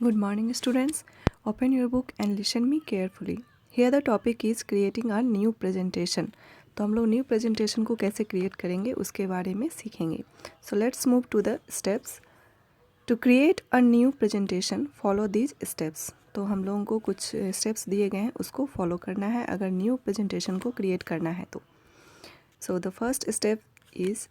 Good morning, students. Open your book and listen me carefully. Here the topic is creating a new presentation. तो हम लोग new presentation को कैसे create करेंगे उसके बारे में सीखेंगे. So let's move to the steps. To create a new presentation follow these steps. तो हम लोगों को कुछ स्टेप्स दिए गए हैं, उसको फॉलो करना है अगर न्यू प्रेजेंटेशन को क्रिएट करना है तो. So the first step is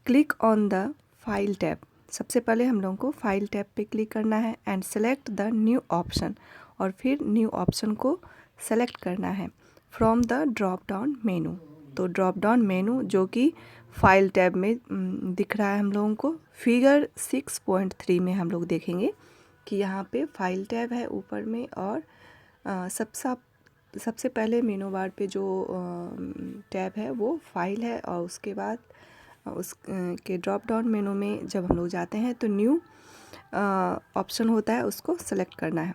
click on the file tab. सबसे पहले हम लोगों को फाइल टैब पे क्लिक करना है and select the new option. और फिर न्यू ऑप्शन को सेलेक्ट करना है from the drop down menu. तो ड्रॉप डाउन मेनू जो कि फाइल टैब में दिख रहा है हम लोगों को. फिगर 6.3 में हम लोग देखेंगे कि यहाँ पे फाइल टैब है ऊपर में और सबसे पहले मेनू बार पे जो टैब है वो फाइल है और उसके बाद उस के ड्रॉप डाउन मेनू में जब हम लोग जाते हैं तो न्यू ऑप्शन होता है, उसको सेलेक्ट करना है.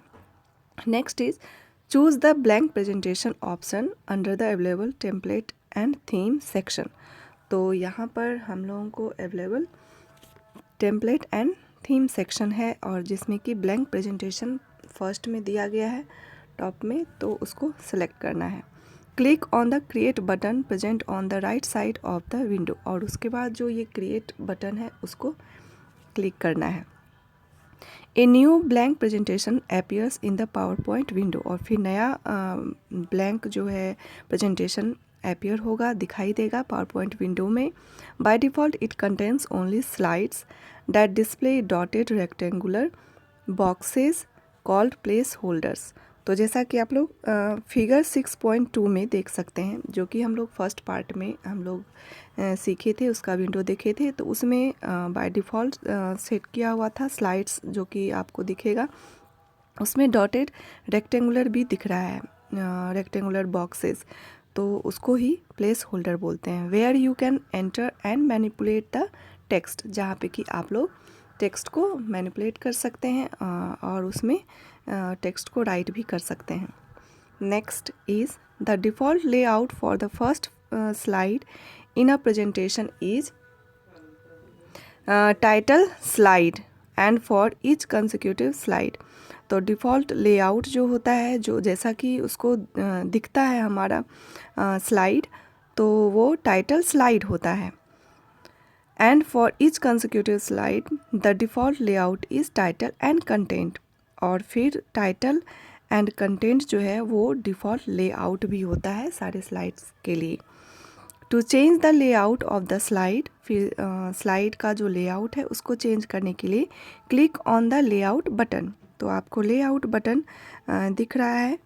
Next is choose the blank presentation option under the available template and theme section. तो यहाँ पर हम लोगों को available template and theme section है और जिसमें कि ब्लैंक प्रेजेंटेशन फर्स्ट में दिया गया है टॉप में, तो उसको सेलेक्ट करना है. Click on the create button present on the right side of the window. और उसके बाद जो ये क्रिएट बटन है उसको क्लिक करना है. A new blank presentation appears in the power point window. और फिर नया ब्लैंक जो है प्रेजेंटेशन अपीयर होगा, दिखाई देगा पावर पॉइंट विंडो में. By default it contains only slides that display dotted rectangular boxes called place holders. तो जैसा कि आप लोग फिगर 6.2 में देख सकते हैं, जो कि हम लोग फर्स्ट पार्ट में हम लोग सीखे थे, उसका विंडो देखे थे, तो उसमें बाय डिफ़ॉल्ट सेट किया हुआ था स्लाइड्स जो कि आपको दिखेगा. उसमें डॉटेड रेक्टेंगुलर भी दिख रहा है, रेक्टेंगुलर बॉक्सेस, तो उसको ही प्लेस होल्डर बोलते हैं. Where you can enter and manipulate the text. जहाँ पे कि आप लोग टेक्स्ट को मैनिपुलेट कर सकते हैं और उसमें टेक्स्ट को राइट भी कर सकते हैं. Next is the default layout for the first slide in a presentation is title slide and for each consecutive slide. तो डिफ़ॉल्ट लेआउट जो होता है, जो जैसा कि उसको दिखता है हमारा स्लाइड, तो वो टाइटल स्लाइड होता है. And for each consecutive slide the default layout is title and content. और फिर टाइटल एंड कंटेंट जो है वो डिफ़ॉल्ट लेआउट भी होता है सारे स्लाइड्स के लिए. To change the layout of the slide, फिर स्लाइड का जो लेआउट है उसको चेंज करने के लिए click on the layout button. तो आपको लेआउट बटन दिख रहा है,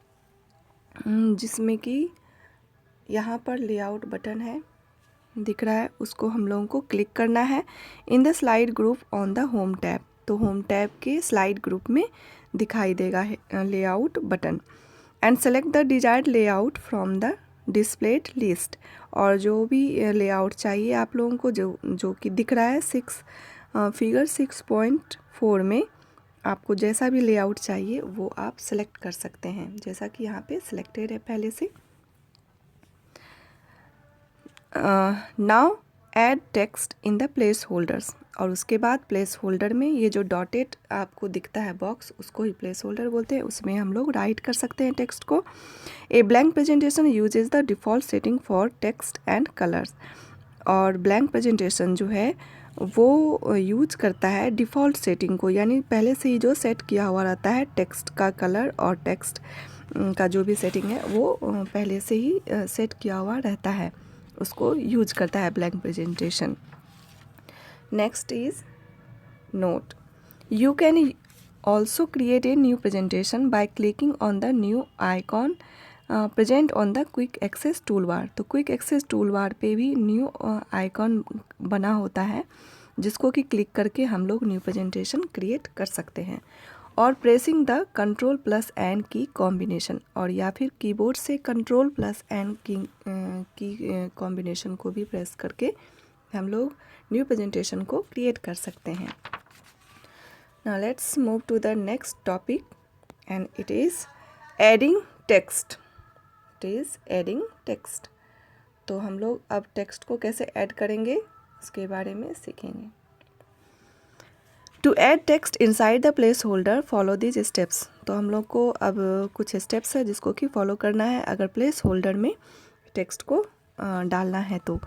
जिसमें कि यहाँ पर लेआउट बटन है दिख रहा है, उसको हम लोगों को क्लिक करना है in the slide group on the home tab. तो होम टैब के स्लाइड ग्रुप में दिखाई देगा layout button. And select the desired layout from the displayed list. और जो भी लेआउट चाहिए आप लोगों को, जो कि दिख रहा है फिगर 6.4 में, आपको जैसा भी लेआउट चाहिए वो आप सेलेक्ट कर सकते हैं, जैसा कि यहाँ पे सिलेक्टेड है पहले से. Now add text in the place holders. और उसके बाद प्लेस होल्डर में ये जो डॉटेड आपको दिखता है बॉक्स, उसको ही प्लेस होल्डर बोलते हैं, उसमें हम लोग राइट कर सकते हैं टेक्स्ट को. A blank presentation uses the default setting for text and colours. और ब्लैंक प्रेजेंटेशन जो है वो यूज करता है डिफ़ॉल्ट सेटिंग को, यानी पहले से ही जो सेट किया हुआ रहता है टेक्स्ट का कलर और टेक्स्ट का जो भी सेटिंग है वो पहले से ही सेट किया हुआ रहता है, उसको यूज करता है blank presentation. Next is note. You can also create a new presentation by clicking on the new icon present on the quick access toolbar. तो क्विक एक्सेस टूल बार पे भी न्यू आइकॉन बना होता है, जिसको कि click करके हम लोग न्यू प्रेजेंटेशन क्रिएट कर सकते हैं. और pressing the control plus N key combination, और या फिर कीबोर्ड से control plus N key combination को भी प्रेस करके हम लोग न्यू प्रेजेंटेशन को क्रिएट कर सकते हैं. Now let's move to the next topic and it is adding text. It is adding text. तो हम लोग अब टेक्स्ट को कैसे ऐड करेंगे उसके बारे में सीखेंगे. To add text inside the placeholder follow these steps. तो हम लोग को अब कुछ स्टेप्स है जिसको कि फॉलो करना है अगर प्लेस होल्डर में टेक्स्ट को डालना है तो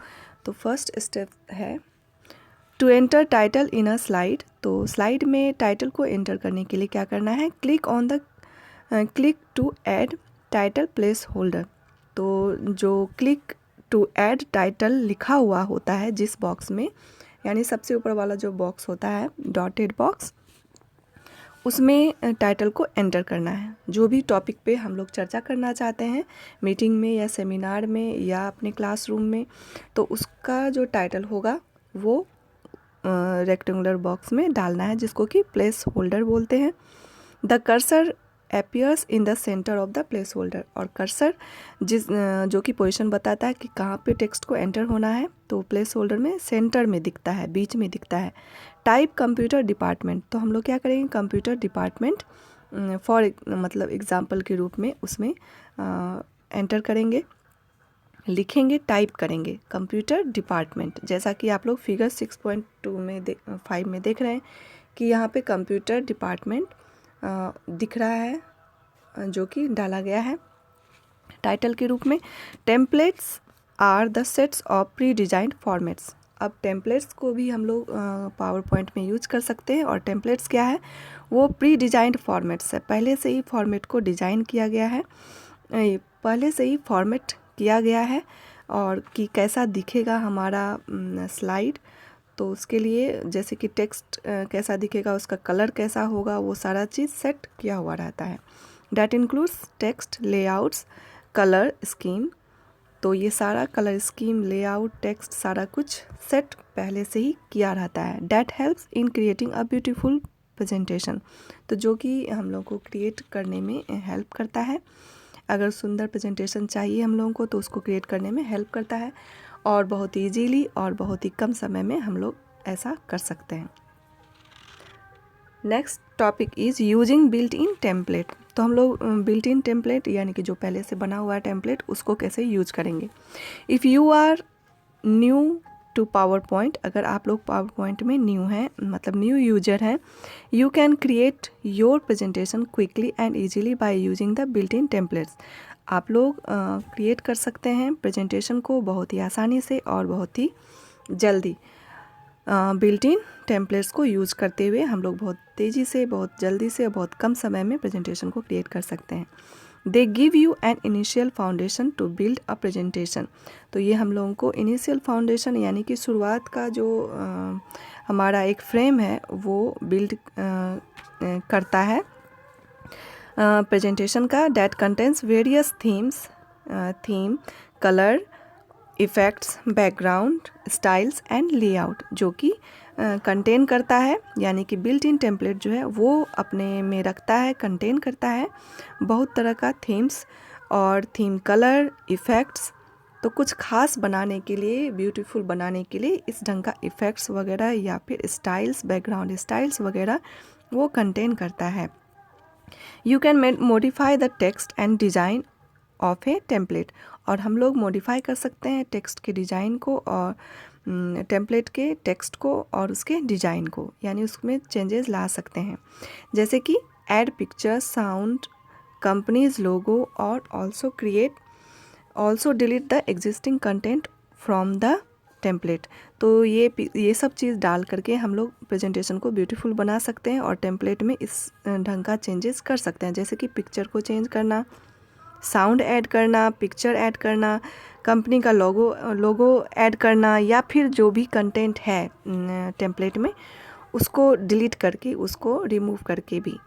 फर्स्ट स्टेप है to enter title in a slide. तो स्लाइड में टाइटल को एंटर करने के लिए क्या करना है, click to add title placeholder. तो जो क्लिक टू ऐड टाइटल लिखा हुआ होता है जिस बॉक्स में, यानी सबसे ऊपर वाला जो बॉक्स होता है डॉटेड बॉक्स, उसमें टाइटल को एंटर करना है। जो भी टॉपिक पे हम लोग चर्चा करना चाहते हैं मीटिंग में या सेमिनार में या अपने क्लासरूम में, तो उसका जो टाइटल होगा वो रेक्टेंगुलर बॉक्स में डालना है जिसको कि प्लेस होल्डर बोलते हैं। The cursor appears in the center of the place holder. और कर्सर जो कि पोजीशन बताता है कि कहाँ पे टेक्स्ट को एंटर होना है, तो प्लेस होल्डर में सेंटर में दिखता है, बीच में दिखता है। Type computer department. तो हम लोग क्या करेंगे, कंप्यूटर डिपार्टमेंट फॉर मतलब एग्जाम्पल के रूप में उसमें एंटर करेंगे, लिखेंगे, टाइप करेंगे कंप्यूटर डिपार्टमेंट। जैसा कि आप लोग फिगर 6.2 में 5 में देख रहे हैं कि यहाँ पे कंप्यूटर डिपार्टमेंट दिख रहा है जो कि डाला गया है टाइटल के रूप में। Templates are the sets of pre designed formats. अब टेम्पलेट्स को भी हम लोग पावर पॉइंट में यूज कर सकते हैं। और टेम्पलेट्स क्या है, वो प्री डिजाइंड फॉर्मेट्स है, पहले से ही फॉर्मेट को डिज़ाइन किया गया है, पहले से ही फॉर्मेट किया गया है और कि कैसा दिखेगा हमारा स्लाइड। तो उसके लिए जैसे कि टेक्स्ट कैसा दिखेगा, उसका कलर कैसा होगा, वो सारा चीज़ सेट किया हुआ रहता है। That includes text, layouts, colour scheme. तो ये सारा कलर स्कीम, लेआउट, टेक्स्ट सारा कुछ सेट पहले से ही किया रहता है। That helps in creating a beautiful presentation. तो जो कि हम लोग को क्रिएट करने में हेल्प करता है। अगर सुंदर प्रेजेंटेशन चाहिए हम लोगों को तो उसको क्रिएट करने में हेल्प करता है और बहुत ईजीली और बहुत ही कम समय में हम लोग ऐसा कर सकते हैं। Next topic is using built in template. तो हम लोग बिल्ट इन टेम्पलेट यानी कि जो पहले से बना हुआ है टेम्पलेट, उसको कैसे यूज करेंगे। If you are new to PowerPoint, अगर आप लोग पावर पॉइंट में न्यू हैं, मतलब न्यू यूजर हैं, you can create your presentation quickly and easily by using the built in templates. आप लोग क्रिएट कर सकते हैं प्रेजेंटेशन को बहुत ही आसानी से और बहुत ही जल्दी। बिल्ट इन टेम्पलेट्स को यूज़ करते हुए हम लोग बहुत तेज़ी से, बहुत जल्दी से, बहुत कम समय में प्रेजेंटेशन को क्रिएट कर सकते हैं। They give you an initial foundation to build a presentation. तो ये हम लोगों को इनिशियल फाउंडेशन यानी कि शुरुआत का जो हमारा एक फ्रेम है वो बिल्ड करता है प्रेजेंटेशन का। That contents various theme, colour, effects, background, styles and layout, जो कि कंटेन करता है, यानी कि बिल्ट इन टेम्पलेट जो है वो अपने में रखता है, कंटेन करता है बहुत तरह का थीम्स और थीम, कलर, इफ़ेक्ट्स। तो कुछ खास बनाने के लिए, ब्यूटीफुल बनाने के लिए इस ढंग का इफ़ेक्ट्स वगैरह या फिर स्टाइल्स, बैकग्राउंड स्टाइल्स वगैरह वो कंटेन करता है। You can modify the text and design of A template. और हम लोग मॉडिफाई कर सकते हैं टेक्स्ट के डिज़ाइन को और टेम्पलेट के टेक्स्ट को और उसके डिज़ाइन को, यानी उसमें चेंजेस ला सकते हैं। जैसे कि ऐड पिक्चर, साउंड, कंपनीज लोगो और also delete the existing content from the template. तो ये सब चीज़ डाल करके हम लोग प्रेजेंटेशन को ब्यूटीफुल बना सकते हैं और टेम्पलेट में इस ढंग का चेंजेस कर सकते हैं। जैसे कि पिक्चर को चेंज करना, साउंड ऐड करना, पिक्चर ऐड करना, कंपनी का लोगो ऐड करना, या फिर जो भी कंटेंट है टेम्पलेट में उसको डिलीट करके, उसको रिमूव करके भी